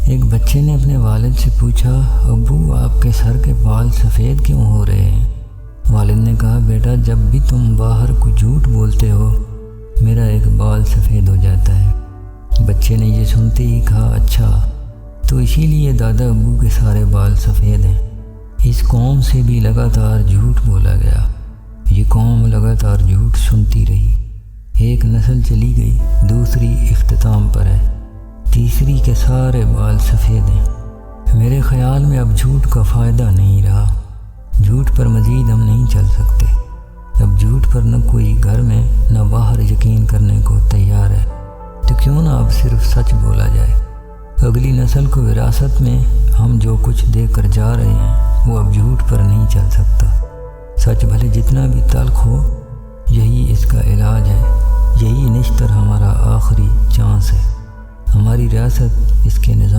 ایک بچے نے اپنے والد سے پوچھا، ابو آپ کے سر کے بال سفید کیوں ہو رہے ہیں؟ والد نے کہا، بیٹا جب بھی تم باہر کو جھوٹ بولتے ہو میرا ایک بال سفید ہو جاتا ہے۔ بچے نے یہ سنتے ہی کہا، اچھا تو اسی لیے دادا ابو کے سارے بال سفید ہیں۔ اس قوم سے بھی لگاتار جھوٹ بولا گیا، یہ قوم لگاتار جھوٹ سنتی رہی۔ ایک نسل چلی گئی، دوسری اختتام پر ہے، تیسری کے سارے بال سفید ہیں۔ میرے خیال میں اب جھوٹ کا فائدہ نہیں رہا، جھوٹ پر مزید ہم نہیں چل سکتے۔ اب جھوٹ پر نہ کوئی گھر میں نہ باہر یقین کرنے کو تیار ہے، تو کیوں نہ اب صرف سچ بولا جائے۔ اگلی نسل کو وراثت میں ہم جو کچھ دے کر جا رہے ہیں وہ اب جھوٹ پر نہیں چل سکتا۔ سچ بھلے جتنا بھی تلخ ہو، یہی اس کا علاج ہے، یہی نشتر ہمارا آخری چانس ہے۔ ہماری ریاست اس کے نظام